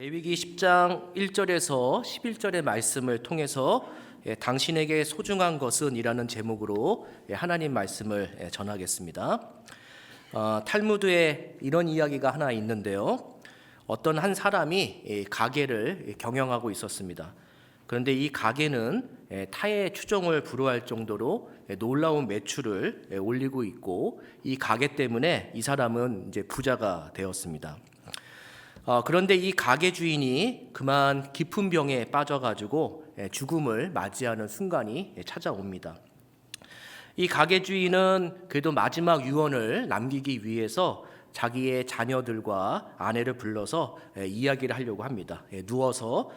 레위기 10장 1절에서 11절의 말씀을 통해서 당신에게 소중한 것은 이라는 제목으로 하나님 말씀을 전하겠습니다. 탈무드에 이런 이야기가 하나 있는데요. 어떤 한 사람이 가게를 경영하고 있었습니다. 그런데 이 가게는 타의 추종을 불허할 정도로 놀라운 매출을 올리고 있고, 이 가게 때문에 이 사람은 이제 부자가 되었습니다. 그런데 이 가게 주인이 그만 깊은 병에 빠져가지고 죽음을 맞이하는 순간이 찾아옵니다. 이 가게 주인은 그래도 마지막 유언을 남기기 위해서 자기의 자녀들과 아내를 불러서 이야기를 하려고 합니다. 누워서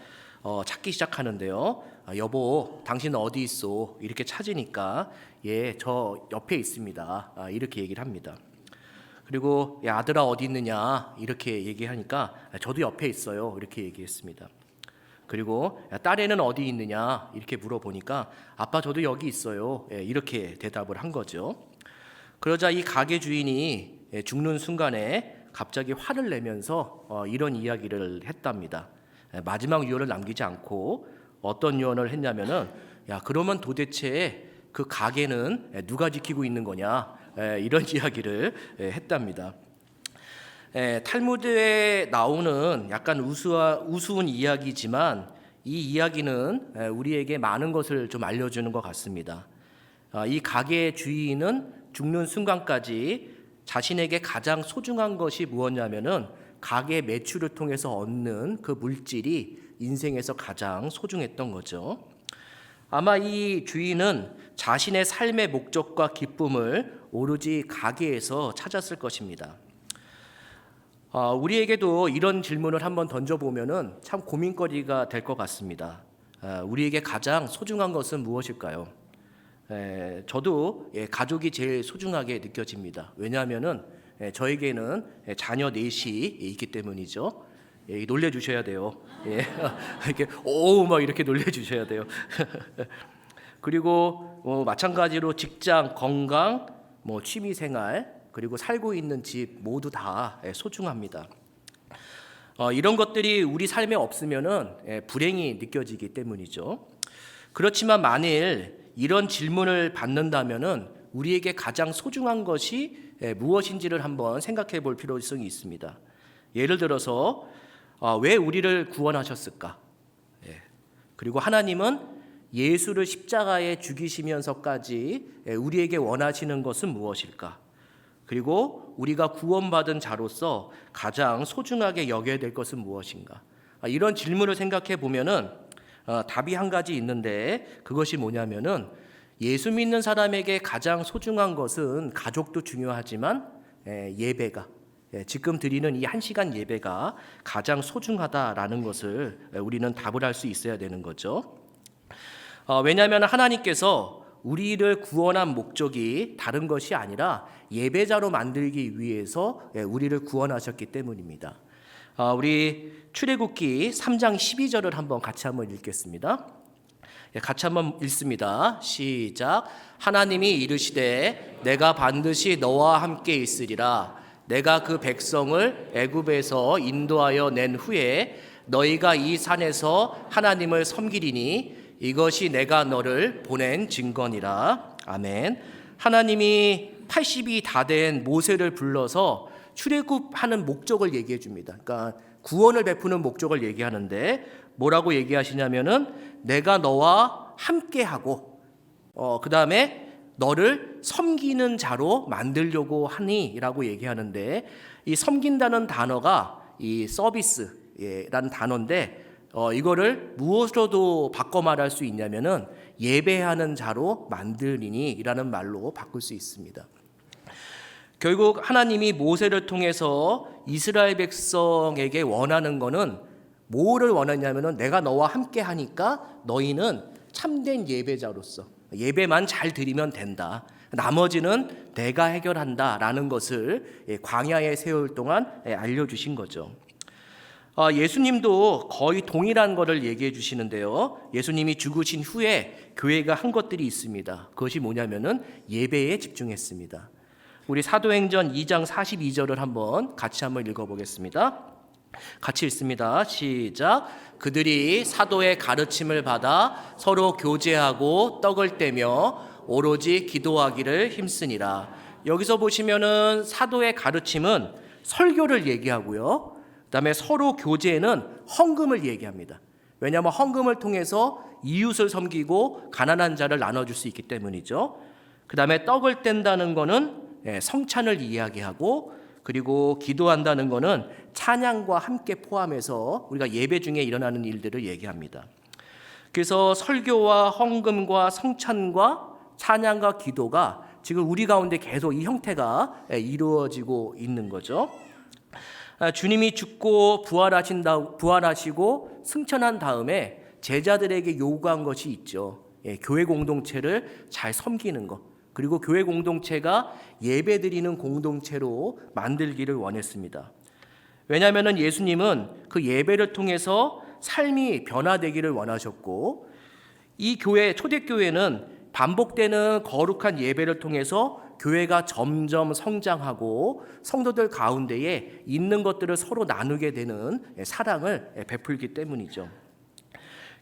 찾기 시작하는데요. 여보, 당신 어디 있어? 이렇게 찾으니까 저 옆에 있습니다. 이렇게 얘기를 합니다. 그리고 야, 아들아 어디 있느냐 이렇게 얘기하니까 저도 옆에 있어요 이렇게 얘기했습니다. 그리고 야, 딸애는 어디 있느냐 이렇게 물어보니까 아빠 저도 여기 있어요 이렇게 대답을 한 거죠. 그러자 이 가게 주인이 죽는 순간에 갑자기 화를 내면서 이런 이야기를 했답니다. 마지막 유언을 남기지 않고 어떤 유언을 했냐면은, 야, 그러면 도대체 그 가게는 누가 지키고 있는 거냐, 이런 이야기를 했답니다. 탈무드에 나오는 약간 우스운 이야기지만 이 이야기는 우리에게 많은 것을 좀 알려주는 것 같습니다. 이 가게의 주인은 죽는 순간까지 자신에게 가장 소중한 것이 무엇냐면은 가게 매출을 통해서 얻는 그 물질이 인생에서 가장 소중했던 거죠. 아마 이 주인은 자신의 삶의 목적과 기쁨을 오로지 가게에서 찾았을 것입니다. 우리에게도 이런 질문을 한번 던져보면은 참 고민거리가 될 것 같습니다. 우리에게 가장 소중한 것은 무엇일까요? 저도 가족이 제일 소중하게 느껴집니다. 왜냐하면은 저에게는 자녀 넷이 있기 때문이죠. 놀래주셔야 돼요. 이렇게 막 이렇게 놀래주셔야 돼요. 그리고 마찬가지로 직장, 건강, 취미생활, 그리고 살고 있는 집 모두 다 소중합니다. 이런 것들이 우리 삶에 없으면은 불행이 느껴지기 때문이죠. 그렇지만 만일 이런 질문을 받는다면은 우리에게 가장 소중한 것이 무엇인지를 한번 생각해 볼 필요성이 있습니다. 예를 들어서 왜 우리를 구원하셨을까? 그리고 하나님은 예수를 십자가에 죽이시면서까지 우리에게 원하시는 것은 무엇일까? 그리고 우리가 구원받은 자로서 가장 소중하게 여겨야 될 것은 무엇인가? 이런 질문을 생각해 보면은 답이 한 가지 있는데, 그것이 뭐냐면은 예수 믿는 사람에게 가장 소중한 것은 가족도 중요하지만 예배가, 지금 드리는 이 1시간 예배가 가장 소중하다라는 것을 우리는 답을 할 수 있어야 되는 거죠. 왜냐하면 하나님께서 우리를 구원한 목적이 다른 것이 아니라 예배자로 만들기 위해서 우리를 구원하셨기 때문입니다. 우리 출애굽기 3장 12절을 같이 한번 읽겠습니다. 같이 한번 읽습니다. 시작. 하나님이 이르시되 내가 반드시 너와 함께 있으리라. 내가 그 백성을 애굽에서 인도하여 낸 후에 너희가 이 산에서 하나님을 섬기리니 이것이 내가 너를 보낸 증거니라. 아멘. 하나님이 80이 다 된 모세를 불러서 출애굽하는 목적을 얘기해 줍니다. 그러니까 구원을 베푸는 목적을 얘기하는데 뭐라고 얘기하시냐면은 내가 너와 함께하고 그 다음에 너를 섬기는 자로 만들려고 하니라고 얘기하는데, 이 섬긴다는 단어가 이 서비스라는 단어인데 이거를 무엇으로도 바꿔 말할 수 있냐면은 예배하는 자로 만들리니라는 말로 바꿀 수 있습니다. 결국 하나님이 모세를 통해서 이스라엘 백성에게 원하는 거는 뭐를 원하냐면은 내가 너와 함께 하니까 너희는 참된 예배자로서 예배만 잘 드리면 된다. 나머지는 내가 해결한다라는 것을 광야에 세울 동안 알려주신 거죠. 예수님도 거의 동일한 것을 얘기해 주시는데요. 예수님이 죽으신 후에 교회가 한 것들이 있습니다. 그것이 뭐냐면은 예배에 집중했습니다. 우리 사도행전 2장 42절을 같이 한번 읽어보겠습니다. 같이 읽습니다. 시작. 그들이 사도의 가르침을 받아 서로 교제하고 떡을 떼며 오로지 기도하기를 힘쓰니라. 여기서 보시면은 사도의 가르침은 설교를 얘기하고요. 그다음에 서로 교제는 헌금을 얘기합니다. 왜냐하면 헌금을 통해서 이웃을 섬기고 가난한 자를 나눠줄 수 있기 때문이죠. 그다음에 떡을 뗀다는 거는 성찬을 이야기하고, 그리고 기도한다는 거는 찬양과 함께 포함해서 우리가 예배 중에 일어나는 일들을 얘기합니다. 그래서 설교와 헌금과 성찬과 찬양과 기도가 지금 우리 가운데 계속 이 형태가 이루어지고 있는 거죠. 주님이 죽고 부활하시고 승천한 다음에 제자들에게 요구한 것이 있죠. 교회 공동체를 잘 섬기는 것, 그리고 교회 공동체가 예배드리는 공동체로 만들기를 원했습니다. 왜냐하면 예수님은 그 예배를 통해서 삶이 변화되기를 원하셨고, 이 교회, 초대교회는 반복되는 거룩한 예배를 통해서 교회가 점점 성장하고 성도들 가운데에 있는 것들을 서로 나누게 되는 사랑을 베풀기 때문이죠.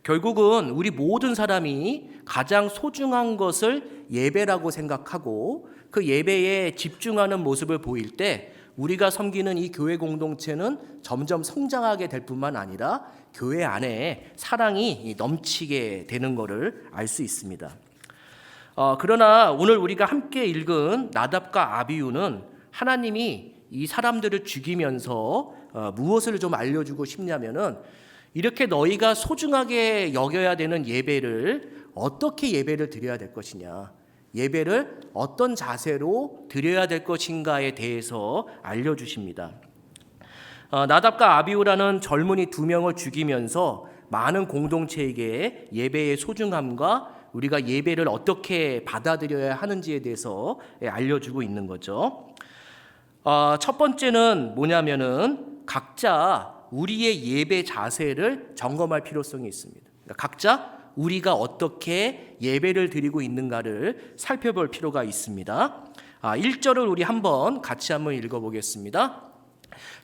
결국은 우리 모든 사람이 가장 소중한 것을 예배라고 생각하고 그 예배에 집중하는 모습을 보일 때 우리가 섬기는 이 교회 공동체는 점점 성장하게 될 뿐만 아니라 교회 안에 사랑이 넘치게 되는 것을 알 수 있습니다. 그러나 오늘 우리가 함께 읽은 나답과 아비후는 하나님이 이 사람들을 죽이면서 무엇을 좀 알려주고 싶냐면은, 이렇게 너희가 소중하게 여겨야 되는 예배를 어떻게 예배를 드려야 될 것이냐, 예배를 어떤 자세로 드려야 될 것인가에 대해서 알려주십니다. 나답과 아비후라는 젊은이 2명을 죽이면서 많은 공동체에게 예배의 소중함과 우리가 예배를 어떻게 받아들여야 하는지에 대해서 알려주고 있는 거죠. 첫 번째는 뭐냐면은 각자 우리의 예배 자세를 점검할 필요성이 있습니다. 그러니까 각자 우리가 어떻게 예배를 드리고 있는가를 살펴볼 필요가 있습니다. 1절을 우리 같이 한번 읽어보겠습니다.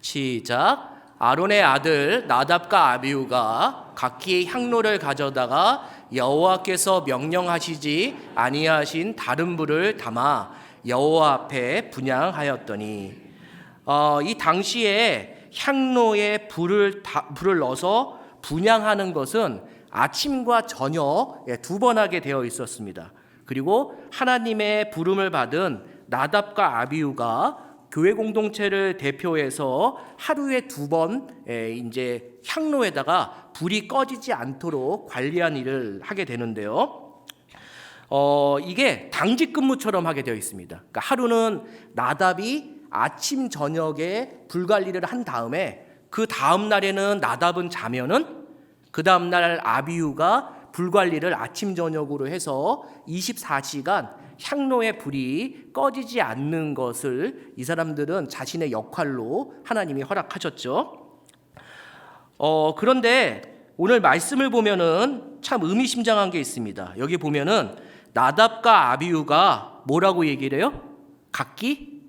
시작. 아론의 아들 나답과 아비후가 각기 향로를 가져다가 여호와께서 명령하시지 아니하신 다른 불을 담아 여호와 앞에 분향하였더니, 이 당시에 향로에 불을 넣어서 분향하는 것은 아침과 저녁 2번 하게 되어 있었습니다. 그리고 하나님의 부름을 받은 나답과 아비후가 교회 공동체를 대표해서 하루에 2번 이제 향로에다가 불이 꺼지지 않도록 관리한 일을 하게 되는데요. 이게 당직 근무처럼 하게 되어 있습니다. 그러니까 하루는 나답이 아침 저녁에 불 관리를 한 다음에 그 다음 날에는 나답은 자면은 그 다음 날 아비후가 불 관리를 아침 저녁으로 해서 24시간 향로의 불이 꺼지지 않는 것을 이 사람들은 자신의 역할로 하나님이 허락하셨죠. 그런데 오늘 말씀을 보면은 참 의미심장한 게 있습니다. 여기 보면은 나답과 아비후가 뭐라고 얘기를 해요? 각기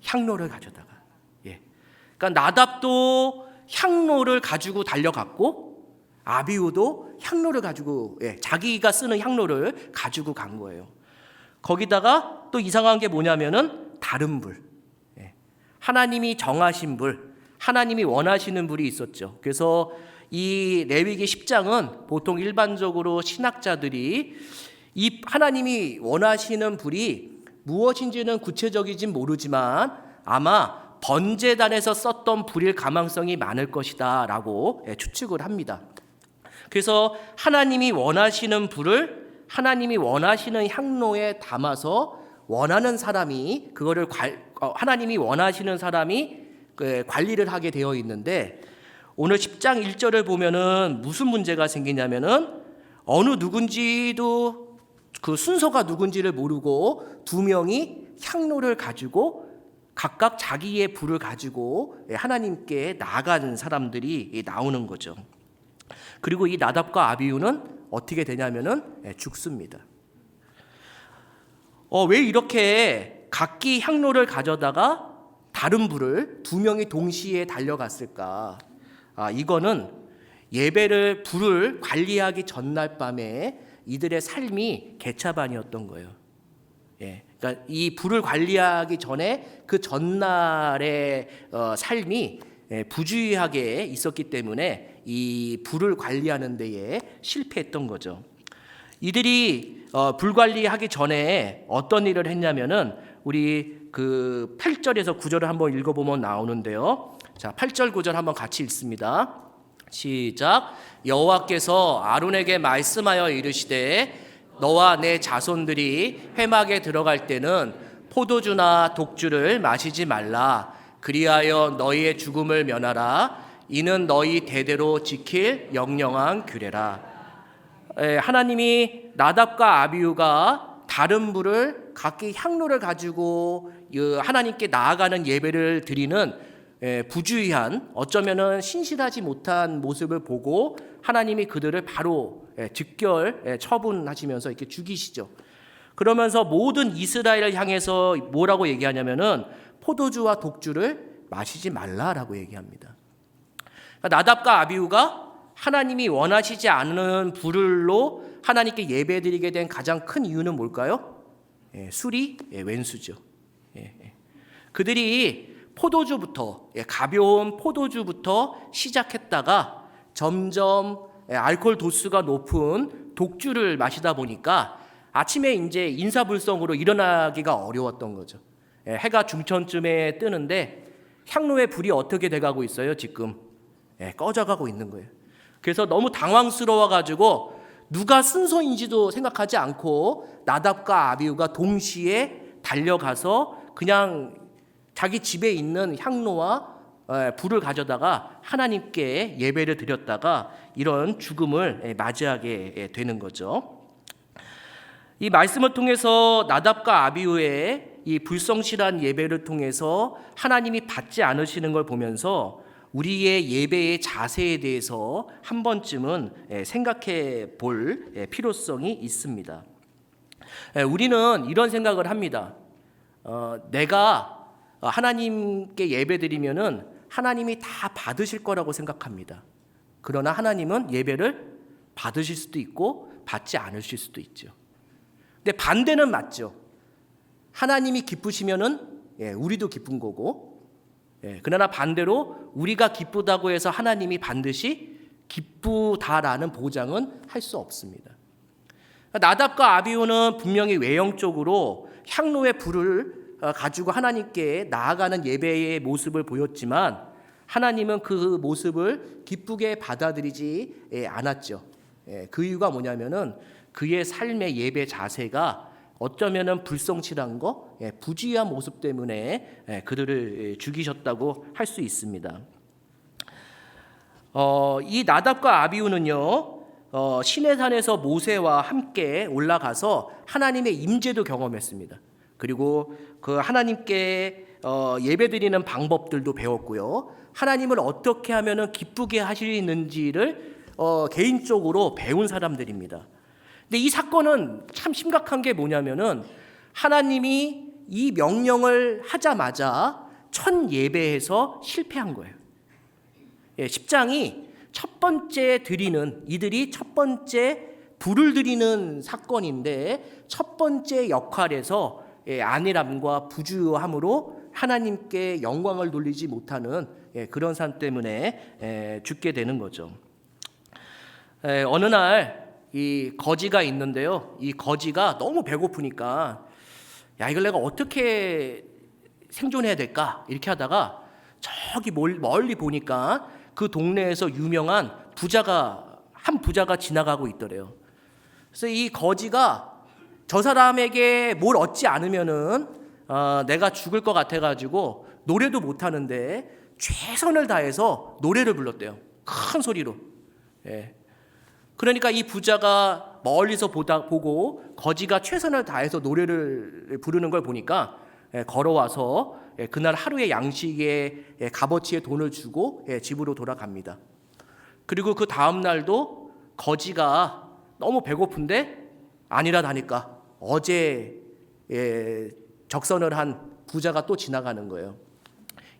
향로를 가져다가. 그러니까 나답도 향로를 가지고 달려갔고 아비후도 향로를 가지고 자기가 쓰는 향로를 가지고 간 거예요. 거기다가 또 이상한 게 뭐냐면은 다른 불, 하나님이 정하신 불, 하나님이 원하시는 불이 있었죠. 그래서 이 레위기 10장은 보통 일반적으로 신학자들이 이 하나님이 원하시는 불이 무엇인지는 구체적이진 모르지만 아마 번제단에서 썼던 불일 가망성이 많을 것이다 라고 추측을 합니다. 그래서 하나님이 원하시는 불을 하나님이 원하시는 향로에 담아서 원하는 사람이 그거를 하나님이 원하시는 사람이 관리를 하게 되어 있는데, 오늘 10장 1절을 보면은 무슨 문제가 생기냐면은 어느 누군지도 그 순서가 누군지를 모르고 2명이 향로를 가지고 각각 자기의 불을 가지고 하나님께 나아가는 사람들이 나오는 거죠. 그리고 이 나답과 아비후는 어떻게 되냐면은 죽습니다. 왜 이렇게 각기 향로를 가져다가 다른 불을 2명이 동시에 달려갔을까? 이거는 예배를 불을 관리하기 전날 밤에 이들의 삶이 개차반이었던 거예요. 그러니까 이 불을 관리하기 전에 그 전날의 삶이 부주의하게 있었기 때문에 이 불을 관리하는 데에 실패했던 거죠. 이들이 불 관리하기 전에 어떤 일을 했냐면은 우리 그 8절에서 9절을 한번 읽어보면 나오는데요. 자, 8절 9절 한번 같이 읽습니다. 시작. 여호와께서 아론에게 말씀하여 이르시되 너와 내 자손들이 회막에 들어갈 때는 포도주나 독주를 마시지 말라. 그리하여 너희의 죽음을 면하라. 이는 너희 대대로 지킬 영영한 규례라. 하나님이 나답과 아비후가 다른 불을 각기 향로를 가지고 하나님께 나아가는 예배를 드리는 부주의한, 어쩌면은 신실하지 못한 모습을 보고 하나님이 그들을 바로 즉결 처분하시면서 이렇게 죽이시죠. 그러면서 모든 이스라엘을 향해서 뭐라고 얘기하냐면은 포도주와 독주를 마시지 말라라고 얘기합니다. 나답과 아비후가 하나님이 원하시지 않는 불로 하나님께 예배드리게 된 가장 큰 이유는 뭘까요? 술이 왼수죠. 그들이 포도주부터, 가벼운 포도주부터 시작했다가 점점 알코올 도수가 높은 독주를 마시다 보니까 아침에 이제 인사불성으로 일어나기가 어려웠던 거죠. 해가 중천쯤에 뜨는데 향로의 불이 어떻게 돼가고 있어요? 지금 꺼져가고 있는 거예요. 그래서 너무 당황스러워가지고 누가 순서인지도 생각하지 않고 나답과 아비후가 동시에 달려가서 그냥 자기 집에 있는 향로와 불을 가져다가 하나님께 예배를 드렸다가 이런 죽음을 맞이하게 되는 거죠. 이 말씀을 통해서 나답과 아비후의 이 불성실한 예배를 통해서 하나님이 받지 않으시는 걸 보면서 우리의 예배의 자세에 대해서 한 번쯤은 생각해 볼 필요성이 있습니다. 우리는 이런 생각을 합니다. 내가 하나님께 예배드리면은 하나님이 다 받으실 거라고 생각합니다. 그러나 하나님은 예배를 받으실 수도 있고 받지 않으실 수도 있죠. 근데 반대는 맞죠. 하나님이 기쁘시면은 우리도 기쁜 거고, 그러나 반대로 우리가 기쁘다고 해서 하나님이 반드시 기쁘다라는 보장은 할 수 없습니다. 나답과 아비후는 분명히 외형적으로 향로의 불을 가지고 하나님께 나아가는 예배의 모습을 보였지만 하나님은 그 모습을 기쁘게 받아들이지 않았죠. 그 이유가 뭐냐면은 그의 삶의 예배 자세가 어쩌면은 불성실한 거, 부주의한 모습 때문에 그들을 죽이셨다고 할 수 있습니다. 이 나답과 아비후는요, 시내산에서 모세와 함께 올라가서 하나님의 임재도 경험했습니다. 그리고 그 하나님께 예배드리는 방법들도 배웠고요. 하나님을 어떻게 하면은 기쁘게 하시는지를 개인적으로 배운 사람들입니다. 근데 이 사건은 참 심각한 게 뭐냐면은 하나님이 이 명령을 하자마자 첫 예배에서 실패한 거예요. 10장이 첫 번째 드리는, 이들이 첫 번째 불을 드리는 사건인데 첫 번째 역할에서 안일함과 부주의함으로 하나님께 영광을 돌리지 못하는 그런 삶 때문에 죽게 되는 거죠. 어느 날 이 거지가 있는데요. 이 거지가 너무 배고프니까 야, 이걸 내가 어떻게 생존해야 될까? 이렇게 하다가 저기 멀리 보니까 그 동네에서 유명한 한 부자가 지나가고 있더래요. 그래서 이 거지가 저 사람에게 뭘 얻지 않으면은 내가 죽을 것 같아가지고 노래도 못하는데 최선을 다해서 노래를 불렀대요. 큰 소리로. 그러니까 이 부자가 멀리서 보고 거지가 최선을 다해서 노래를 부르는 걸 보니까 걸어와서 그날 하루의 양식의 값어치의 돈을 주고 집으로 돌아갑니다. 그리고 그 다음 날도 거지가 너무 배고픈데 아니라다니까 어제 적선을 한 부자가 또 지나가는 거예요.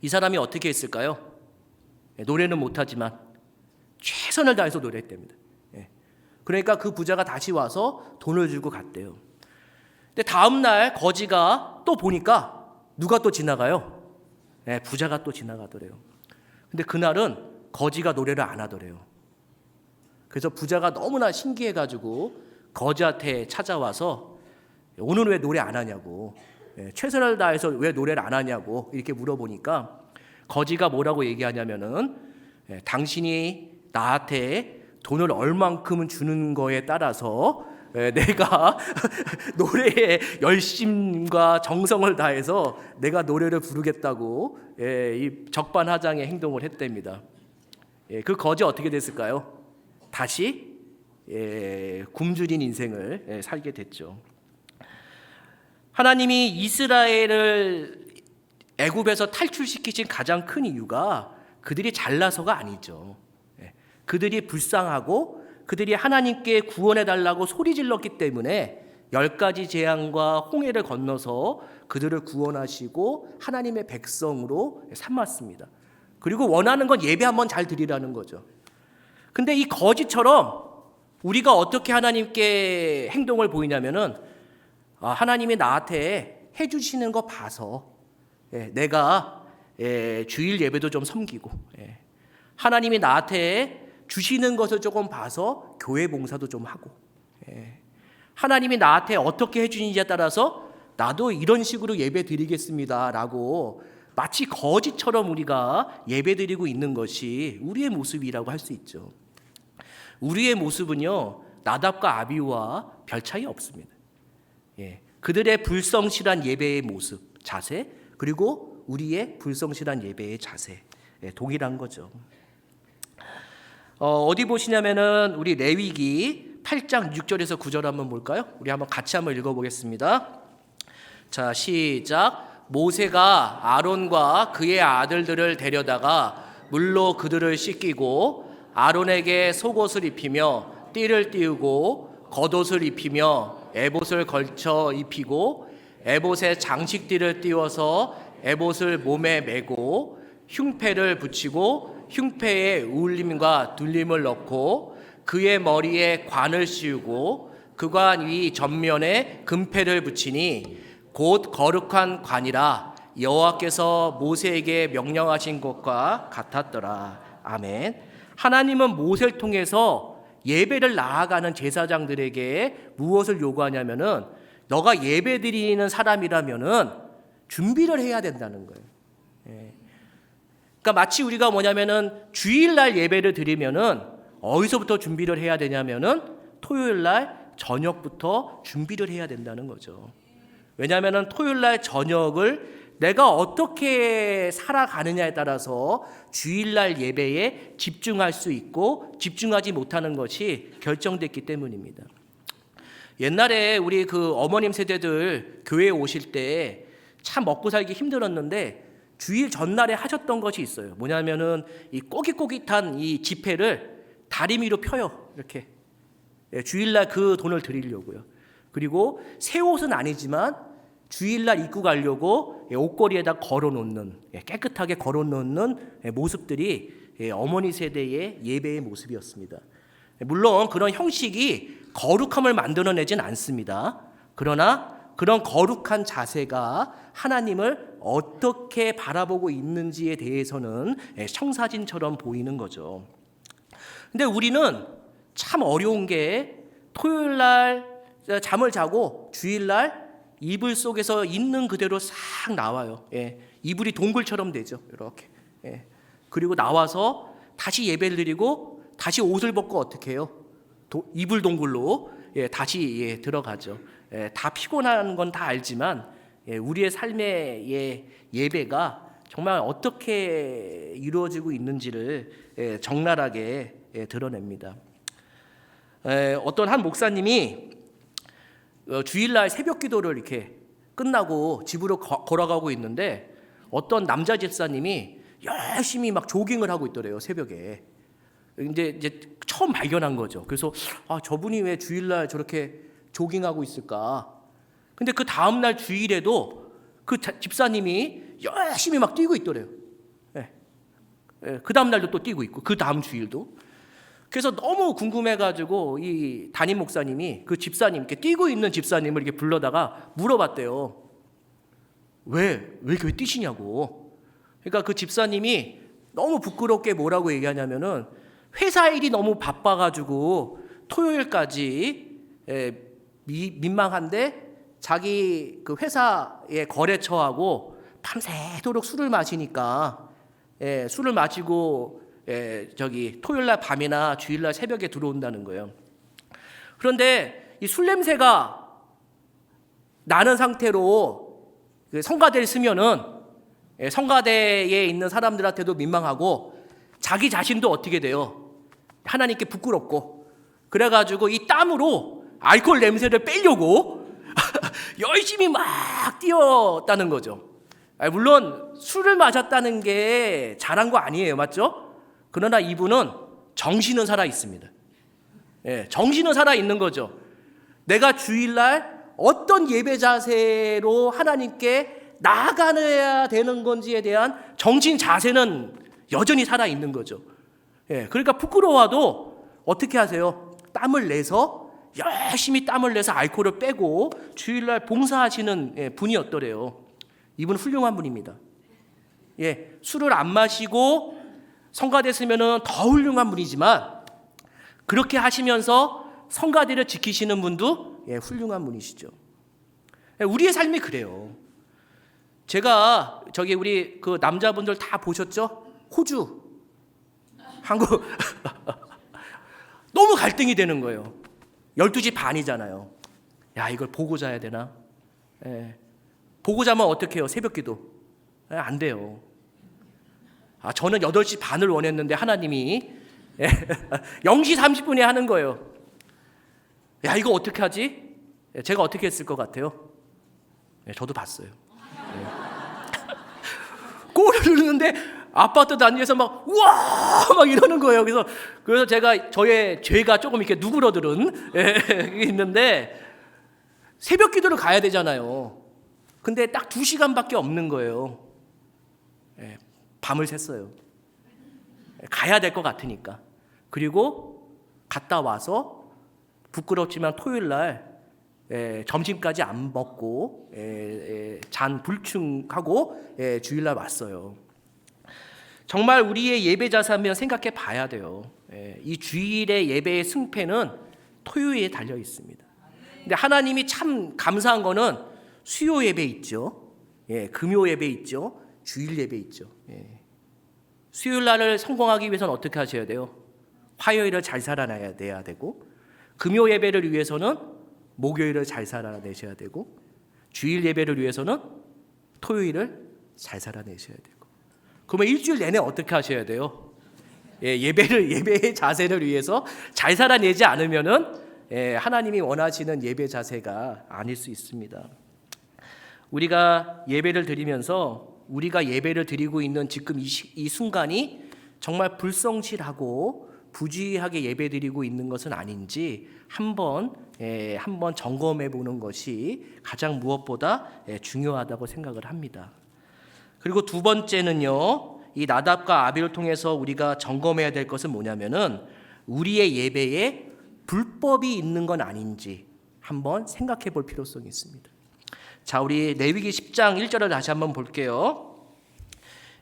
이 사람이 어떻게 했을까요? 노래는 못하지만 최선을 다해서 노래했답니다. 그러니까 그 부자가 다시 와서 돈을 주고 갔대요. 근데 다음 날 거지가 또 보니까 누가 또 지나가요? 부자가 또 지나가더래요. 근데 그날은 거지가 노래를 안 하더래요. 그래서 부자가 너무나 신기해가지고 거지한테 찾아와서 오늘 왜 노래 안 하냐고, 최선을 다해서 왜 노래를 안 하냐고 이렇게 물어보니까 거지가 뭐라고 얘기하냐면은 당신이 나한테 돈을 얼만큼 주는 거에 따라서 내가 노래에 열심과 정성을 다해서 내가 노래를 부르겠다고 이 적반하장의 행동을 했답니다. 그 거지 어떻게 됐을까요? 다시 굶주린 인생을 살게 됐죠. 하나님이 이스라엘을 애굽에서 탈출시키신 가장 큰 이유가 그들이 잘나서가 아니죠. 그들이 불쌍하고 그들이 하나님께 구원해 달라고 소리 질렀기 때문에 10가지 재앙과 홍해를 건너서 그들을 구원하시고 하나님의 백성으로 삼았습니다. 그리고 원하는 건 예배 한번 잘 드리라는 거죠. 근데 이 거지처럼 우리가 어떻게 하나님께 행동을 보이냐면은 하나님이 나한테 해주시는 거 봐서 내가 주일 예배도 좀 섬기고 하나님이 나한테 주시는 것을 조금 봐서 교회 봉사도 좀 하고 하나님이 나한테 어떻게 해주는지에 따라서 나도 이런 식으로 예배 드리겠습니다 라고 마치 거지처럼 우리가 예배 드리고 있는 것이 우리의 모습이라고 할 수 있죠. 우리의 모습은요 나답과 아비후와 별 차이 없습니다. 그들의 불성실한 예배의 모습, 자세, 그리고 우리의 불성실한 예배의 자세 동일한 거죠. 어디 보시냐면은 우리 레위기 8장 6절에서 9절 한번 볼까요? 우리 한번 같이 한번 읽어보겠습니다. 자, 시작. 모세가 아론과 그의 아들들을 데려다가 물로 그들을 씻기고 아론에게 속옷을 입히며 띠를 띠우고 겉옷을 입히며 에봇을 걸쳐 입히고 에봇에 장식띠를 띄워서 에봇을 몸에 메고 흉패를 붙이고 흉패에 우울림과 둘림을 넣고 그의 머리에 관을 씌우고 그 관 위 전면에 금패를 붙이니 곧 거룩한 관이라 여호와께서 모세에게 명령하신 것과 같았더라. 아멘. 하나님은 모세를 통해서 예배를 나아가는 제사장들에게 무엇을 요구하냐면은 너가 예배 드리는 사람이라면은 준비를 해야 된다는 거예요. 그러니까 마치 우리가 뭐냐면은 주일날 예배를 드리면은 어디서부터 준비를 해야 되냐면은 토요일날 저녁부터 준비를 해야 된다는 거죠. 왜냐하면은 토요일날 저녁을 내가 어떻게 살아가느냐에 따라서 주일날 예배에 집중할 수 있고 집중하지 못하는 것이 결정됐기 때문입니다. 옛날에 우리 그 어머님 세대들 교회에 오실 때 참 먹고 살기 힘들었는데 주일 전날에 하셨던 것이 있어요. 뭐냐면은 이 꼬깃꼬깃한 이 지폐를 다리 위로 펴요. 이렇게 주일날 그 돈을 드리려고요. 그리고 새 옷은 아니지만 주일날 입고 가려고 옷걸이에다 걸어놓는, 깨끗하게 걸어놓는 모습들이 어머니 세대의 예배의 모습이었습니다. 물론 그런 형식이 거룩함을 만들어내진 않습니다. 그러나 그런 거룩한 자세가 하나님을 어떻게 바라보고 있는지에 대해서는 청사진처럼 보이는 거죠. 근데 우리는 참 어려운 게 토요일날 잠을 자고 주일날 이불 속에서 있는 그대로 싹 나와요. 이불이 동굴처럼 되죠. 이렇게. 그리고 나와서 다시 예배를 드리고 다시 옷을 벗고 어떻게 해요? 이불 동굴로 다시 들어가죠. 다 피곤한 건 다 알지만 우리의 삶의 예배가 정말 어떻게 이루어지고 있는지를 적나라하게 드러냅니다. 어떤 한 목사님이 주일날 새벽 기도를 이렇게 끝나고 집으로 걸어가고 있는데 어떤 남자 집사님이 열심히 막 조깅을 하고 있더래요, 새벽에. 이제 처음 발견한 거죠. 그래서 저분이 왜 주일날 저렇게 조깅하고 있을까? 근데 그 다음날 주일에도 그 집사님이 열심히 막 뛰고 있더래요. 그 다음 날도 또 뛰고 있고 그 다음 주일도. 그래서 너무 궁금해가지고 이 담임 목사님이 그 집사님께 뛰고 있는 집사님을 이렇게 불러다가 물어봤대요. 왜 교회 뛰시냐고. 그러니까 그 집사님이 너무 부끄럽게 뭐라고 얘기하냐면은 회사 일이 너무 바빠가지고 토요일까지 민망한데 자기 그 회사의 거래처하고 밤새도록 술을 마시니까 술을 마시고 토요일날 밤이나 주일날 새벽에 들어온다는 거예요. 그런데 이 술 냄새가 나는 상태로 성가대를 쓰면은 성가대에 있는 사람들한테도 민망하고 자기 자신도 어떻게 돼요? 하나님께 부끄럽고 그래가지고 이 땀으로 알코올 냄새를 빼려고 열심히 막 뛰었다는 거죠. 물론 술을 마셨다는 게 잘한 거 아니에요, 맞죠? 그러나 이분은 정신은 살아 있습니다. 정신은 살아 있는 거죠. 내가 주일날 어떤 예배 자세로 하나님께 나아가야 되는 건지에 대한 정신 자세는 여전히 살아 있는 거죠. 그러니까 부끄러워도 어떻게 하세요? 땀을 내서 열심히 땀을 내서 알코올을 빼고 주일날 봉사하시는 분이었더래요. 이분 훌륭한 분입니다. 술을 안 마시고 성가대 쓰면은 더 훌륭한 분이지만 그렇게 하시면서 성가대를 지키시는 분도 훌륭한 분이시죠. 우리의 삶이 그래요. 제가 우리 그 남자분들 다 보셨죠? 호주, 한국 너무 갈등이 되는 거예요. 12시 반이잖아요. 야, 이걸 보고 자야 되나? 보고 자면 어떻게 해요? 새벽기도. 안 돼요. 저는 8시 반을 원했는데 하나님이 0시 30분에 하는 거예요. 야, 이거 어떻게 하지? 제가 어떻게 했을 것 같아요? 저도 봤어요. 골을 누르는데 아파트 단지에서 막 우와 막 이러는 거예요. 그래서 제가 저의 죄가 조금 이렇게 누그러들은 있는데 새벽 기도를 가야 되잖아요. 근데 딱 2시간밖에 없는 거예요. 밤을 샜어요. 가야 될 것 같으니까. 그리고 갔다 와서 부끄럽지만 토요일 날 점심까지 안 먹고 잔 불충하고 주일날 왔어요. 정말 우리의 예배 자세 한번 생각해 봐야 돼요. 이 주일의 예배의 승패는 토요일에 달려 있습니다. 근데 하나님이 참 감사한 거는 수요 예배 있죠. 금요 예배 있죠. 주일 예배 있죠. 수요일 날을 성공하기 위해서는 어떻게 하셔야 돼요? 화요일을 잘 살아내야 되고 금요 예배를 위해서는 목요일을 잘 살아내셔야 되고 주일 예배를 위해서는 토요일을 잘 살아내셔야 되고 그러면 일주일 내내 어떻게 하셔야 돼요? 예배의 자세를 위해서 잘 살아내지 않으면은 하나님이 원하시는 예배 자세가 아닐 수 있습니다. 우리가 예배를 드리면서 우리가 예배를 드리고 있는 지금 이 순간이 정말 불성실하고 부주의하게 예배 드리고 있는 것은 아닌지 한번 점검해 보는 것이 가장 무엇보다 중요하다고 생각을 합니다. 그리고 두 번째는요, 이 나답과 아비를 통해서 우리가 점검해야 될 것은 뭐냐면은 우리의 예배에 불법이 있는 건 아닌지 한번 생각해 볼 필요성이 있습니다. 자, 우리 레위기 10장 1절을 다시 한번 볼게요.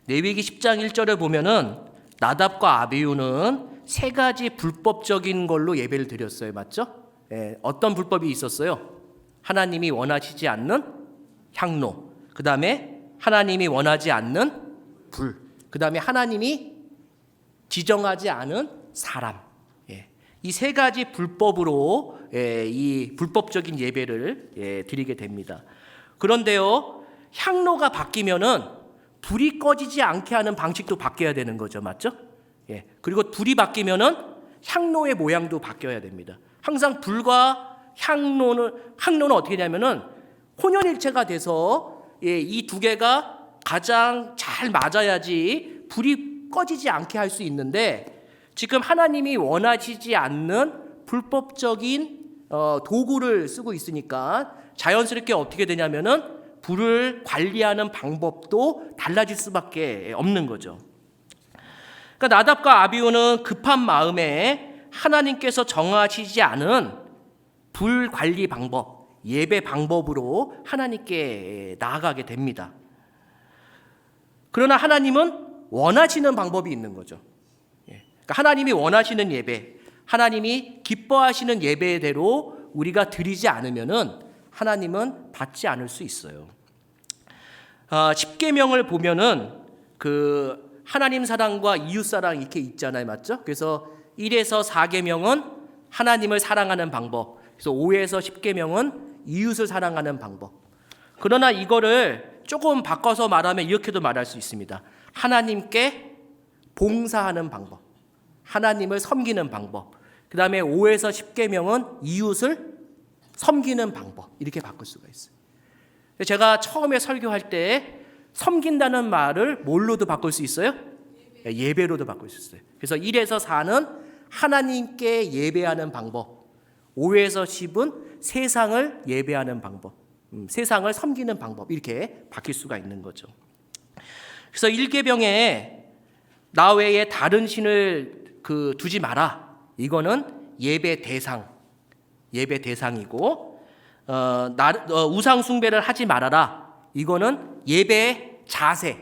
레위기 10장 1절을 보면은 나답과 아비후는 세 가지 불법적인 걸로 예배를 드렸어요. 맞죠? 어떤 불법이 있었어요? 하나님이 원하시지 않는 향로, 그 다음에 하나님이 원하지 않는 불, 그 다음에 하나님이 지정하지 않은 사람. 이 세 가지 불법으로 이 불법적인 예배를 드리게 됩니다. 그런데요, 향로가 바뀌면은 불이 꺼지지 않게 하는 방식도 바뀌어야 되는 거죠. 맞죠? 그리고 불이 바뀌면은 향로의 모양도 바뀌어야 됩니다. 항상 불과 향로는 어떻게 되냐면은 혼연일체가 돼서 이 두 개가 가장 잘 맞아야지 불이 꺼지지 않게 할 수 있는데 지금 하나님이 원하시지 않는 불법적인 도구를 쓰고 있으니까 자연스럽게 어떻게 되냐면은 불을 관리하는 방법도 달라질 수밖에 없는 거죠. 그러니까 나답과 아비후는 급한 마음에 하나님께서 정하시지 않은 불관리 방법, 예배 방법으로 하나님께 나아가게 됩니다. 그러나 하나님은 원하시는 방법이 있는 거죠. 그러니까 하나님이 원하시는 예배, 하나님이 기뻐하시는 예배대로 우리가 드리지 않으면은 하나님은 받지 않을 수 있어요. 십계명을 보면은 그 하나님 사랑과 이웃 사랑 이렇게 있잖아요, 맞죠? 그래서 1에서 4계명은 하나님을 사랑하는 방법, 그래서 5에서 10계명은 이웃을 사랑하는 방법. 그러나 이거를 조금 바꿔서 말하면 이렇게도 말할 수 있습니다. 하나님께 봉사하는 방법, 하나님을 섬기는 방법. 그 다음에 5에서 10계명은 이웃을 섬기는 방법, 이렇게 바꿀 수가 있어요. 제가 처음에 설교할 때 섬긴다는 말을 뭘로도 바꿀 수 있어요? 예배로도 바꿀 수 있어요. 그래서 1에서 4는 하나님께 예배하는 방법, 5에서 10은 세상을 예배하는 방법, 세상을 섬기는 방법, 이렇게 바뀔 수가 있는 거죠. 그래서 1계명에 나 외에 다른 신을 두지 마라, 이거는 예배 대상이고, 우상 숭배를 하지 말아라, 이거는 예배 자세,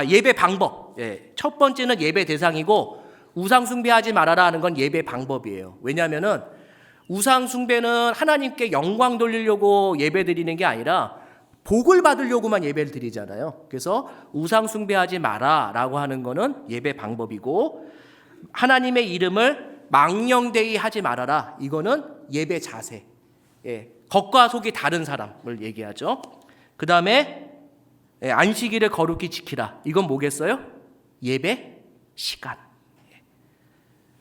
예배 방법. 첫 번째는 예배 대상이고, 우상 숭배하지 말아라 하는 건 예배 방법이에요. 왜냐하면은 우상 숭배는 하나님께 영광 돌리려고 예배 드리는 게 아니라 복을 받으려고만 예배를 드리잖아요. 그래서 우상 숭배하지 마라라고 하는 거는 예배 방법이고, 하나님의 이름을 망령되이 하지 말아라, 이거는 예배 자세. 겉과 속이 다른 사람을 얘기하죠. 그 다음에 안식일을 거룩히 지키라, 이건 뭐겠어요? 예배 시간.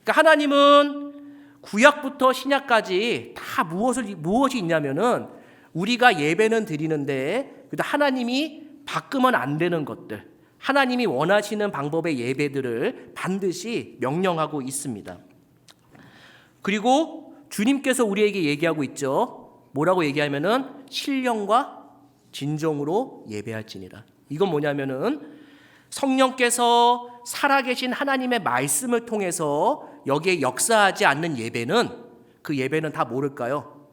그러니까 하나님은 구약부터 신약까지 다 무엇이 있냐면은 우리가 예배는 드리는데 하나님이 바꾸면 안 되는 것들, 하나님이 원하시는 방법의 예배들을 반드시 명령하고 있습니다. 그리고 주님께서 우리에게 얘기하고 있죠. 뭐라고 얘기하면은 신령과 진정으로 예배할지니라. 이건 뭐냐면은 성령께서 살아계신 하나님의 말씀을 통해서 여기에 역사하지 않는 예배는, 그 예배는 다 모를까요?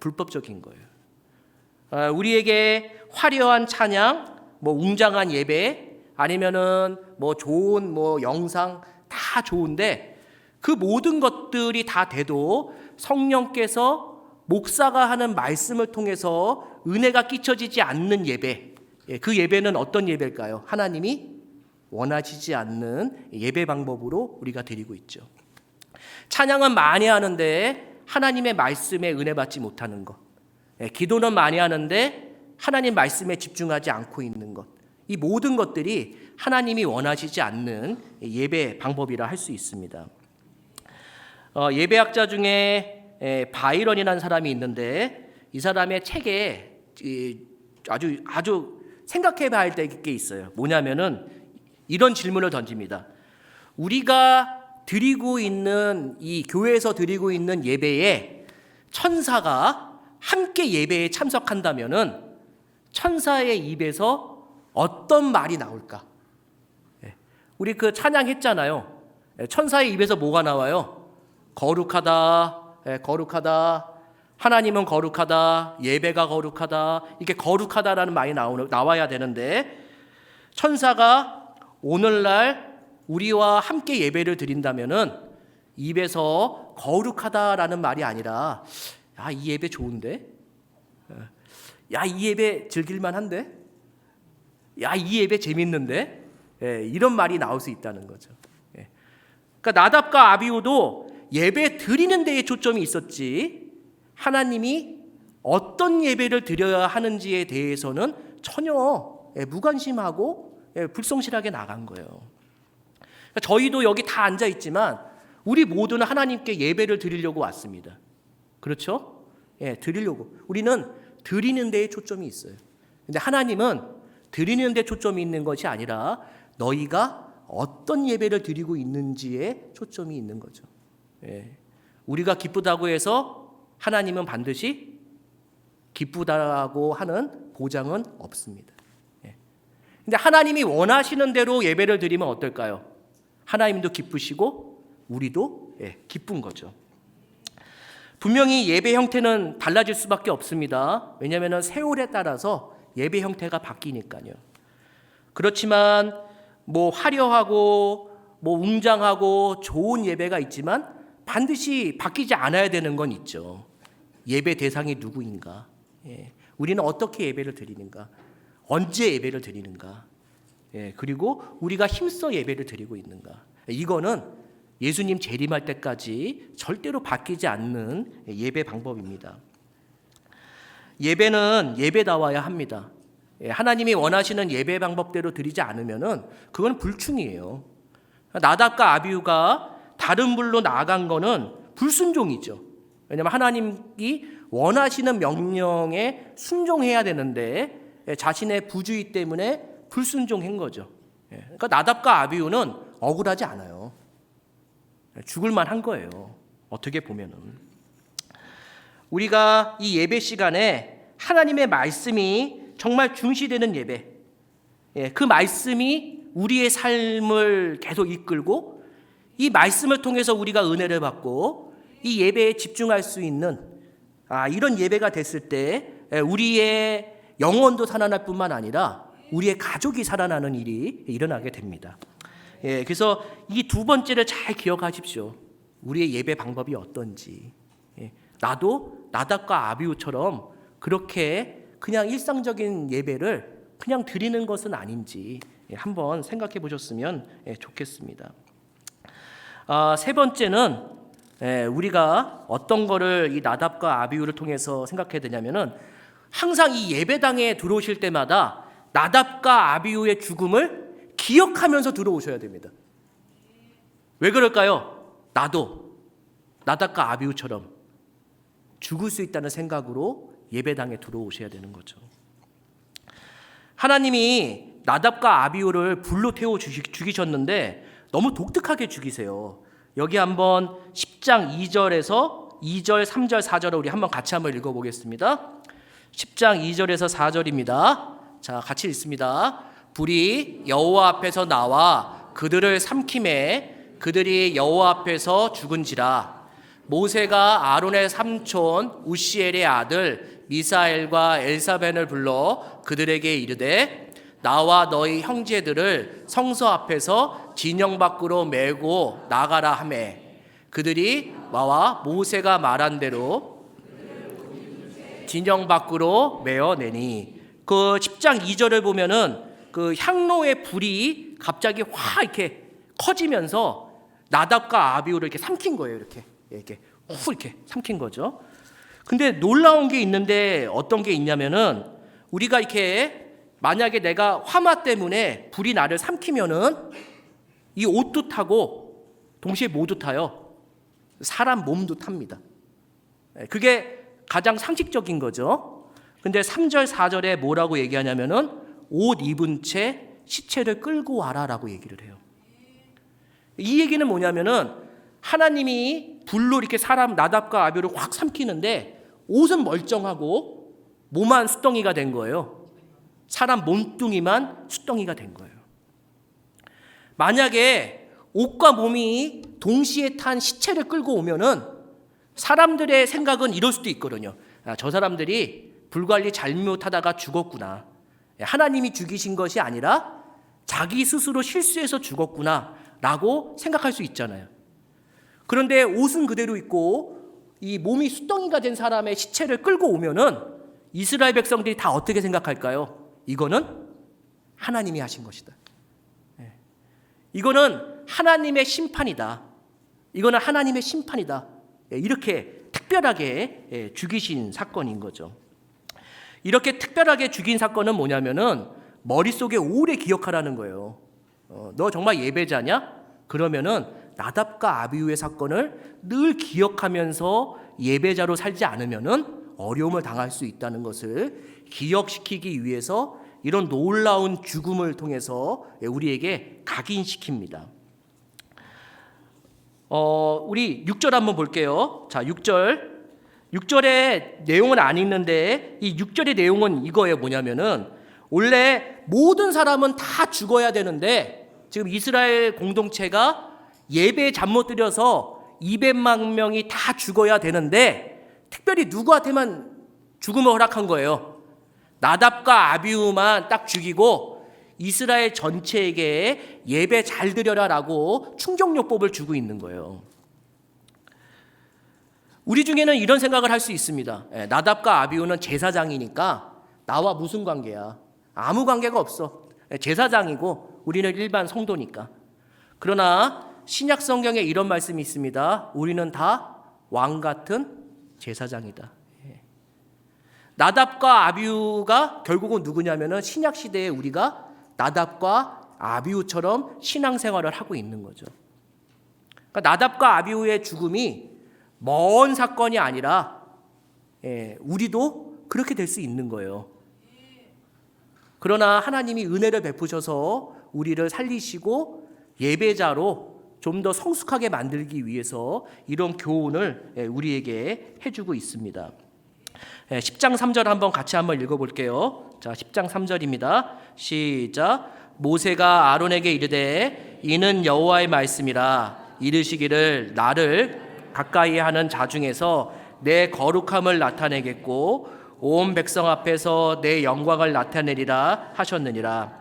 불법적인 거예요. 우리에게 화려한 찬양, 웅장한 예배, 아니면은 좋은 영상 다 좋은데 그 모든 것들이 다 돼도 성령께서 목사가 하는 말씀을 통해서 은혜가 끼쳐지지 않는 예배, 그 예배는 어떤 예배일까요? 하나님이 원하시지 않는 예배 방법으로 우리가 드리고 있죠. 찬양은 많이 하는데 하나님의 말씀에 은혜 받지 못하는 것, 기도는 많이 하는데 하나님 말씀에 집중하지 않고 있는 것, 이 모든 것들이 하나님이 원하시지 않는 예배 방법이라 할 수 있습니다. 예배학자 중에 바이런이라는 사람이 있는데 이 사람의 책에 아주 생각해 봐야 될 게 있어요. 뭐냐면은 이런 질문을 던집니다. 우리가 드리고 있는 이 교회에서 드리고 있는 예배에 천사가 함께 예배에 참석한다면은 천사의 입에서 어떤 말이 나올까? 우리 그 찬양했잖아요. 천사의 입에서 뭐가 나와요? 거룩하다, 거룩하다, 하나님은 거룩하다, 예배가 거룩하다, 이렇게 거룩하다라는 말이 나와야 되는데 천사가 오늘날 우리와 함께 예배를 드린다면은 입에서 거룩하다라는 말이 아니라 야, 이 예배 좋은데? 야, 이 예배 즐길만한데? 야, 이 예배 재밌는데? 이런 말이 나올 수 있다는 거죠. 그러니까 나답과 아비후도 예배 드리는 데에 초점이 있었지 하나님이 어떤 예배를 드려야 하는지에 대해서는 전혀 무관심하고 불성실하게 나간 거예요. 그러니까 저희도 여기 다 앉아 있지만 우리 모두는 하나님께 예배를 드리려고 왔습니다. 그렇죠? 드리려고. 우리는 드리는 데에 초점이 있어요. 근데 하나님은 드리는 데 초점이 있는 것이 아니라 너희가 어떤 예배를 드리고 있는지에 초점이 있는 거죠. 우리가 기쁘다고 해서 하나님은 반드시 기쁘다고 하는 보장은 없습니다. 근데 하나님이 원하시는 대로 예배를 드리면 어떨까요? 하나님도 기쁘시고 우리도 기쁜 거죠. 분명히 예배 형태는 달라질 수밖에 없습니다. 왜냐하면 세월에 따라서 예배 형태가 바뀌니까요. 그렇지만 뭐 화려하고 뭐 웅장하고 좋은 예배가 있지만 반드시 바뀌지 않아야 되는 건 있죠. 예배 대상이 누구인가? 우리는 어떻게 예배를 드리는가? 언제 예배를 드리는가? 그리고 우리가 힘써 예배를 드리고 있는가? 이거는 예수님 재림할 때까지 절대로 바뀌지 않는 예배 방법입니다. 예배는 예배다워야 합니다. 하나님이 원하시는 예배 방법대로 드리지 않으면은 그건 불충이에요. 나답과 아비후가 다른 불로 나아간 거는 불순종이죠. 왜냐하면 하나님이 원하시는 명령에 순종해야 되는데 자신의 부주의 때문에 불순종한 거죠. 그러니까 나답과 아비후는 억울하지 않아요. 죽을 만한 거예요. 어떻게 보면은 우리가 이 예배 시간에 하나님의 말씀이 정말 중시되는 예배, 그 말씀이 우리의 삶을 계속 이끌고 이 말씀을 통해서 우리가 은혜를 받고 이 예배에 집중할 수 있는 이런 예배가 됐을 때 우리의 영혼도 살아날 뿐만 아니라 우리의 가족이 살아나는 일이 일어나게 됩니다. 그래서 이 두 번째를 잘 기억하십시오. 우리의 예배 방법이 어떤지. 나도 나답과 아비후처럼 그렇게 그냥 일상적인 예배를 그냥 드리는 것은 아닌지 한번 생각해 보셨으면 좋겠습니다. 세 번째는 우리가 어떤 거를 이 나답과 아비후를 통해서 생각해야 되냐면은 항상 이 예배당에 들어오실 때마다 나답과 아비후의 죽음을 기억하면서 들어오셔야 됩니다. 왜 그럴까요? 나도 나답과 아비후처럼 죽을 수 있다는 생각으로 예배당에 들어오셔야 되는 거죠. 하나님이 나답과 아비후를 불로 태워 죽이셨는데 너무 독특하게 죽이세요. 여기 한번 10장 2절에서 2절, 3절, 4절을 우리 한번 같이 한번 읽어보겠습니다. 10장 2절에서 4절입니다. 자, 같이 읽습니다. 불이 여호와 앞에서 나와 그들을 삼키매 그들이 여호와 앞에서 죽은지라. 모세가 아론의 삼촌 우시엘의 아들 미사엘과 엘사벤을 불러 그들에게 이르되 나와 너희 형제들을 성서 앞에서 진영 밖으로 메고 나가라 하매 그들이 나와 모세가 말한 대로 진영 밖으로 메어내니. 그 10장 2절을 보면은 그 향로의 불이 갑자기 확 이렇게 커지면서 나답과 아비후를 이렇게 삼킨 거예요. 이렇게 후 이렇게 삼킨 거죠. 근데 놀라운 게 있는데 어떤 게 있냐면은 우리가 이렇게 만약에 내가 화마 때문에 불이 나를 삼키면은 이 옷도 타고 동시에 뭐도 타요? 사람 몸도 탑니다. 그게 가장 상식적인 거죠. 근데 3절 4절에 뭐라고 얘기하냐면은 옷 입은 채 시체를 끌고 와라라고 얘기를 해요. 이 얘기는 뭐냐면은 하나님이 불로 이렇게 사람 나답과 아비후를 확 삼키는데 옷은 멀쩡하고 몸만 수덩이가 된 거예요. 사람 몸뚱이만 수덩이가 된 거예요. 만약에 옷과 몸이 동시에 탄 시체를 끌고 오면은 사람들의 생각은 이럴 수도 있거든요. 저 사람들이 불관리 잘못하다가 죽었구나. 하나님이 죽이신 것이 아니라 자기 스스로 실수해서 죽었구나 라고 생각할 수 있잖아요. 그런데 옷은 그대로 있고 이 몸이 수덩이가 된 사람의 시체를 끌고 오면은 이스라엘 백성들이 다 어떻게 생각할까요? 이거는 하나님이 하신 것이다. 이거는 하나님의 심판이다. 이거는 하나님의 심판이다. 이렇게 특별하게 죽이신 사건인 거죠. 이렇게 특별하게 죽인 사건은 뭐냐면은 머릿속에 오래 기억하라는 거예요. 너 정말 예배자냐? 그러면은 나답과 아비후의 사건을 늘 기억하면서 예배자로 살지 않으면은 어려움을 당할 수 있다는 것을 기억시키기 위해서 이런 놀라운 죽음을 통해서 우리에게 각인시킵니다. 우리 6절 한번 볼게요. 자, 6절의 내용은 안 읽는데 이 6절의 내용은 이거예요. 뭐냐면은 원래 모든 사람은 다 죽어야 되는데 지금 이스라엘 공동체가 예배 잠못 드려서 200만 명이 다 죽어야 되는데 특별히 누구한테만 죽음을 허락한 거예요. 나답과 아비후만 딱 죽이고 이스라엘 전체에게 예배 잘 드려라라고 충격요법을 주고 있는 거예요. 우리 중에는 이런 생각을 할 수 있습니다. 나답과 아비후는 제사장이니까 나와 무슨 관계야? 아무 관계가 없어. 제사장이고 우리는 일반 성도니까. 그러나 신약 성경에 이런 말씀이 있습니다. 우리는 다 왕 같은 제사장이다. 나답과 아비후가 결국은 누구냐면은 신약 시대에 우리가 나답과 아비후처럼 신앙생활을 하고 있는 거죠. 그러니까 나답과 아비후의 죽음이 먼 사건이 아니라 우리도 그렇게 될 수 있는 거예요. 그러나 하나님이 은혜를 베푸셔서 우리를 살리시고 예배자로 좀 더 성숙하게 만들기 위해서 이런 교훈을 우리에게 해주고 있습니다. 10장 3절 한번 같이 한번 읽어볼게요. 자, 10장 3절입니다. 시작. 모세가 아론에게 이르되 이는 여호와의 말씀이라 이르시기를 나를 가까이 하는 자 중에서 내 거룩함을 나타내겠고 온 백성 앞에서 내 영광을 나타내리라 하셨느니라.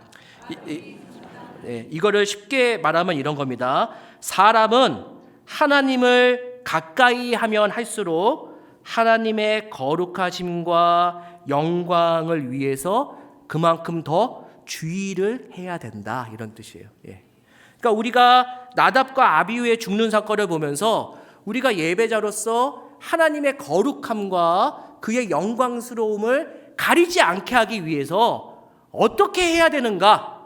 이거를 쉽게 말하면 이런 겁니다. 사람은 하나님을 가까이 하면 할수록 하나님의 거룩하심과 영광을 위해서 그만큼 더 주의를 해야 된다, 이런 뜻이에요. 그러니까 우리가 나답과 아비후의 죽는 사건을 보면서 우리가 예배자로서 하나님의 거룩함과 그의 영광스러움을 가리지 않게 하기 위해서 어떻게 해야 되는가?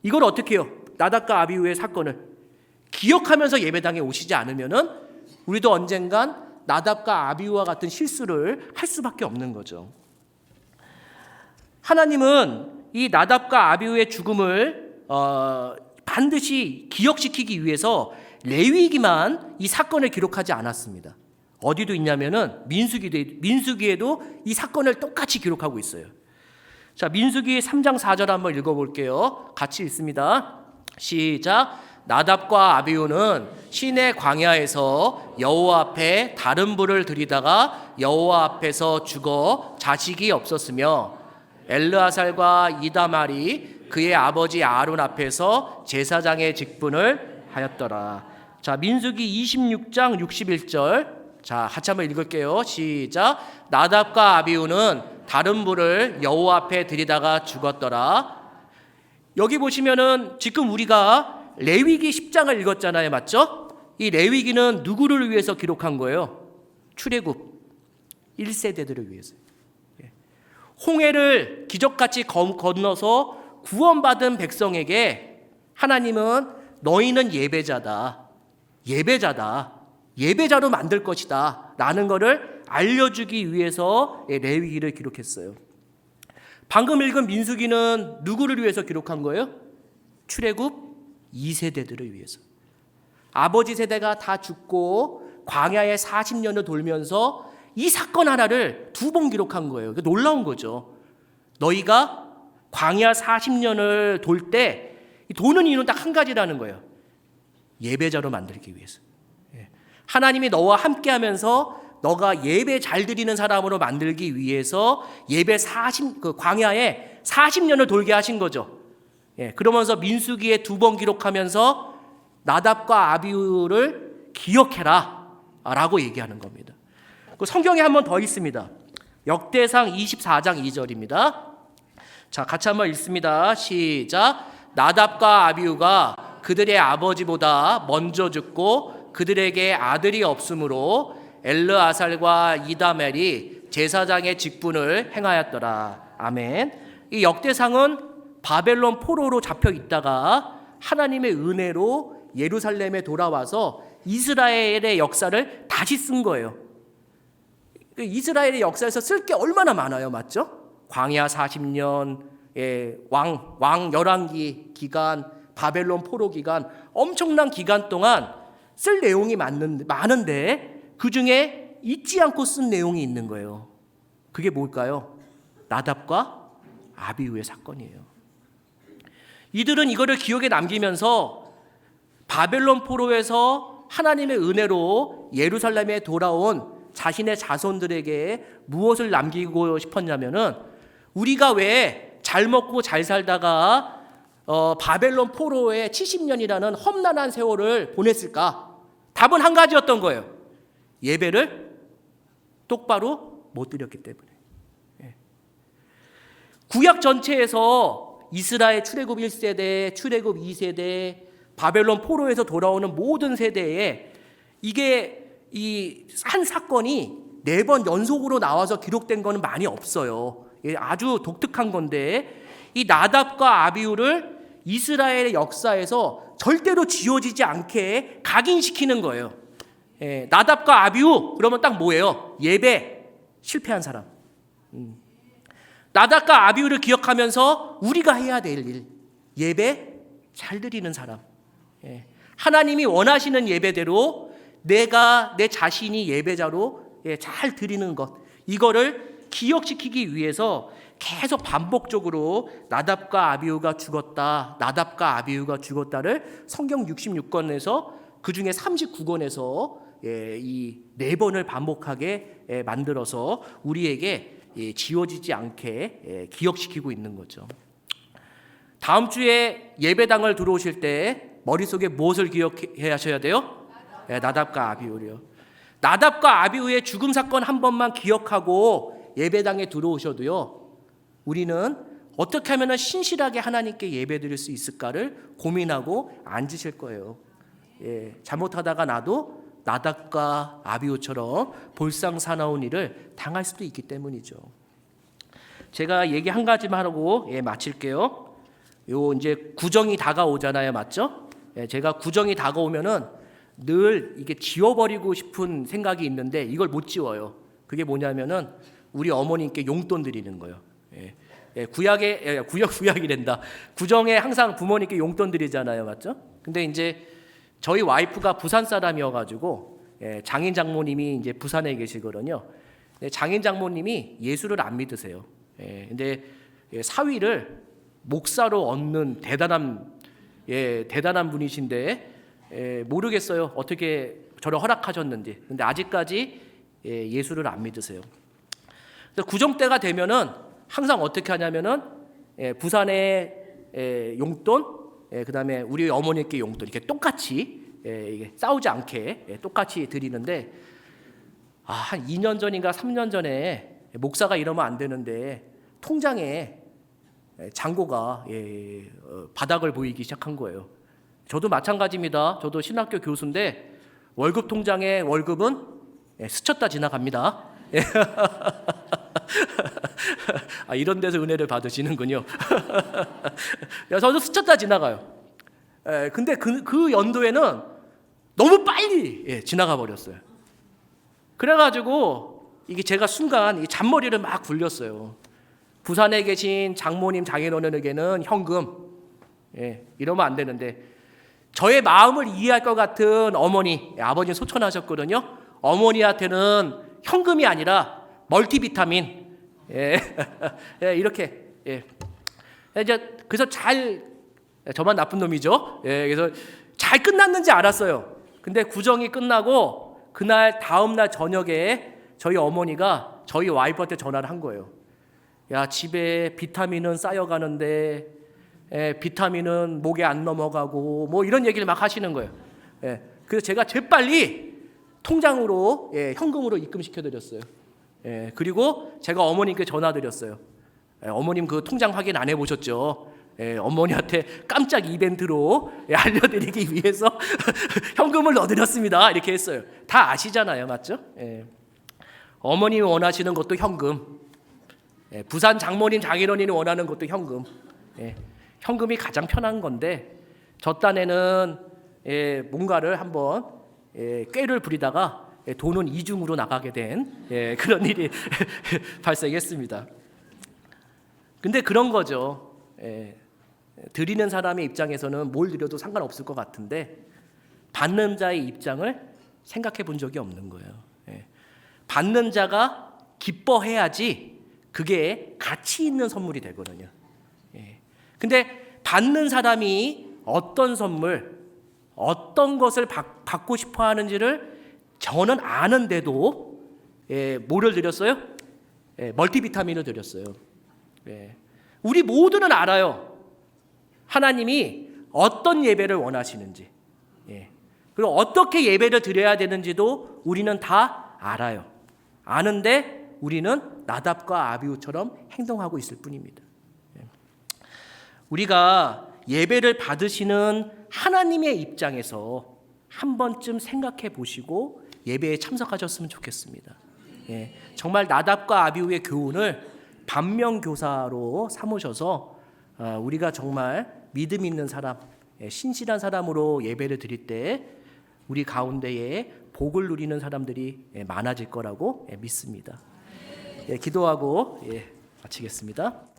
이걸 어떻게 해요? 나답과 아비후의 사건을 기억하면서 예배당에 오시지 않으면은 우리도 언젠간 나답과 아비후와 같은 실수를 할 수밖에 없는 거죠. 하나님은 이 나답과 아비후의 죽음을 반드시 기억시키기 위해서 레위기만 이 사건을 기록하지 않았습니다. 어디도 있냐면은 민수기에도 이 사건을 똑같이 기록하고 있어요. 자, 민수기 3장 4절 한번 읽어볼게요. 같이 읽습니다. 시작. 나답과 아비후는 시내 광야에서 여호와 앞에 다른 불을 들이다가 여호와 앞에서 죽어 자식이 없었으며 엘르아살과 이다말이 그의 아버지 아론 앞에서 제사장의 직분을 하였더라. 자, 민수기 26장 61절. 자, 같이 한번 읽을게요. 시작. 나답과 아비후는 다른 불을 여호와 앞에 들이다가 죽었더라. 여기 보시면은 지금 우리가 레위기 10장을 읽었잖아요. 맞죠? 이 레위기는 누구를 위해서 기록한 거예요? 출애굽 1세대들을 위해서. 홍해를 기적같이 건너서 구원받은 백성에게 하나님은 너희는 예배자다. 예배자로 만들 것이다 라는 것을 알려주기 위해서 레위기를 기록했어요. 방금 읽은 민수기는 누구를 위해서 기록한 거예요? 출애굽 2세대들을 위해서. 아버지 세대가 다 죽고 광야에 40년을 돌면서 이 사건 하나를 2번 기록한 거예요. 놀라운 거죠. 너희가 광야 40년을 돌 때 도는 이유는 딱 한 가지라는 거예요. 예배자로 만들기 위해서. 하나님이 너와 함께하면서 너가 예배 잘 드리는 사람으로 만들기 위해서 광야에 40년을 돌게 하신 거죠. 그러면서 민수기에 2번 기록하면서 나답과 아비후를 기억해라 라고 얘기하는 겁니다. 성경에 한 번 더 있습니다. 역대상 24장 2절입니다. 자, 같이 한번 읽습니다. 시작. 나답과 아비후가 그들의 아버지보다 먼저 죽고 그들에게 아들이 없으므로 엘르아살과 이다멜이 제사장의 직분을 행하였더라. 아멘. 이 역대상은 바벨론 포로로 잡혀 있다가 하나님의 은혜로 예루살렘에 돌아와서 이스라엘의 역사를 다시 쓴 거예요. 이스라엘의 역사에서 쓸 게 얼마나 많아요. 맞죠? 광야 40년, 왕 열왕기 기간, 바벨론 포로 기간, 엄청난 기간 동안 쓸 내용이 많은데 그중에 잊지 않고 쓴 내용이 있는 거예요. 그게 뭘까요? 나답과 아비후의 사건이에요. 이들은 이거를 기억에 남기면서 바벨론 포로에서 하나님의 은혜로 예루살렘에 돌아온 자신의 자손들에게 무엇을 남기고 싶었냐면은, 우리가 왜 잘 먹고 잘 살다가 바벨론 포로에 70년이라는 험난한 세월을 보냈을까? 답은 한 가지였던 거예요. 예배를 똑바로 못 드렸기 때문에. 구약 전체에서 이스라엘 출애굽 1세대, 출애굽 2세대, 바벨론 포로에서 돌아오는 모든 세대에 이게 이 한 사건이 4번 연속으로 나와서 기록된 거는 많이 없어요. 아주 독특한 건데, 이 나답과 아비후를 이스라엘의 역사에서 절대로 지워지지 않게 각인시키는 거예요. 나답과 아비후 그러면 딱 뭐예요? 예배 실패한 사람. 나답과 아비후를 기억하면서 우리가 해야 될 일, 예배 잘 드리는 사람. 하나님이 원하시는 예배대로 내가 내 자신이 예배자로 잘 드리는 것, 이거를 기억시키기 위해서 계속 반복적으로 나답과 아비후가 죽었다, 나답과 아비후가 죽었다를 성경 66권에서 그중에 39권에서 이 4번을 반복하게 만들어서 우리에게 지워지지 않게 기억시키고 있는 거죠. 다음 주에 예배당을 들어오실 때 머릿속에 무엇을 기억해 하셔야 돼요? 나답과 아비후요. 나답과 아비후의 죽음 사건 한 번만 기억하고 예배당에 들어오셔도요, 우리는 어떻게 하면 신실하게 하나님께 예배드릴 수 있을까를 고민하고 앉으실 거예요. 잘못하다가 나도 나답과 아비후처럼 볼상사나운 일을 당할 수도 있기 때문이죠. 제가 얘기 한 가지만 하고 마칠게요. 요 이제 구정이 다가오잖아요, 맞죠? 제가 구정이 다가오면은 늘 이게 지워버리고 싶은 생각이 있는데 이걸 못 지워요. 그게 뭐냐면은 우리 어머님께 용돈 드리는 거예요. 구약이란다. 구정에 항상 부모님께 용돈 드리잖아요, 맞죠? 근데 이제 저희 와이프가 부산 사람이어가지고 장인 장모님이 이제 부산에 계시거든요. 장인 장모님이 예수를 안 믿으세요. 근데 사위를 목사로 얻는 대단한 분이신데 모르겠어요. 어떻게 저를 허락하셨는지. 근데 아직까지 예수를 안 믿으세요. 구정 때가 되면은 항상 어떻게 하냐면은 부산에 용돈, 그다음에 우리 어머니께 용돈 이렇게 똑같이 이게 싸우지 않게 똑같이 드리는데, 한 2년 전인가 3년 전에 목사가 이러면 안 되는데 통장에 잔고가 바닥을 보이기 시작한 거예요. 저도 마찬가지입니다. 저도 신학교 교수인데 월급 통장에 월급은 스쳤다 지나갑니다. 이런 데서 은혜를 받으시는군요. 저도 스쳤다 지나가요. 근데 그 연도에는 너무 빨리 지나가 버렸어요. 그래가지고 이게 제가 순간 이 잔머리를 막 굴렸어요. 부산에 계신 장모님, 장인어른에게는 현금, 이러면 안 되는데, 저의 마음을 이해할 것 같은 어머니, 아버지 소천하셨거든요. 어머니한테는 현금이 아니라 멀티비타민, 이렇게, 이제 그래서 저만 나쁜 놈이죠. 그래서 잘 끝났는지 알았어요. 근데 구정이 끝나고 그날 다음날 저녁에 저희 어머니가 저희 와이프한테 전화를 한 거예요. 야, 집에 비타민은 쌓여가는데 비타민은 목에 안 넘어가고 뭐 이런 얘기를 막 하시는 거예요. 그래서 제가 재빨리 통장으로 현금으로 입금시켜드렸어요. 그리고 제가 어머님께 전화드렸어요. 어머님 그 통장 확인 안 해보셨죠? 어머니한테 깜짝 이벤트로 알려드리기 위해서 현금을 넣어드렸습니다. 이렇게 했어요. 다 아시잖아요, 맞죠? 어머님이 원하시는 것도 현금, 부산 장모님, 장인어른이 원하는 것도 현금. 현금이 가장 편한 건데 저 딴에는 뭔가를 한번 꾀를 부리다가 돈은 이중으로 나가게 된 그런 일이 발생했습니다. 근데 그런 거죠. 드리는 사람의 입장에서는 뭘 드려도 상관없을 것 같은데 받는 자의 입장을 생각해 본 적이 없는 거예요. 받는 자가 기뻐해야지 그게 가치 있는 선물이 되거든요. 근데 받는 사람이 어떤 선물, 어떤 것을 받고 싶어 하는지를 저는 아는데도 뭐를 드렸어요? 멀티비타민을 드렸어요. 우리 모두는 알아요. 하나님이 어떤 예배를 원하시는지, 그리고 어떻게 예배를 드려야 되는지도 우리는 다 알아요. 아는데 우리는 나답과 아비후처럼 행동하고 있을 뿐입니다. 우리가 예배를 받으시는 하나님의 입장에서 한 번쯤 생각해 보시고 예배에 참석하셨으면 좋겠습니다. 정말 나답과 아비후의 교훈을 반면교사로 삼으셔서 우리가 정말 믿음 있는 사람, 신실한 사람으로 예배를 드릴 때 우리 가운데에 복을 누리는 사람들이 많아질 거라고 믿습니다. 기도하고 마치겠습니다.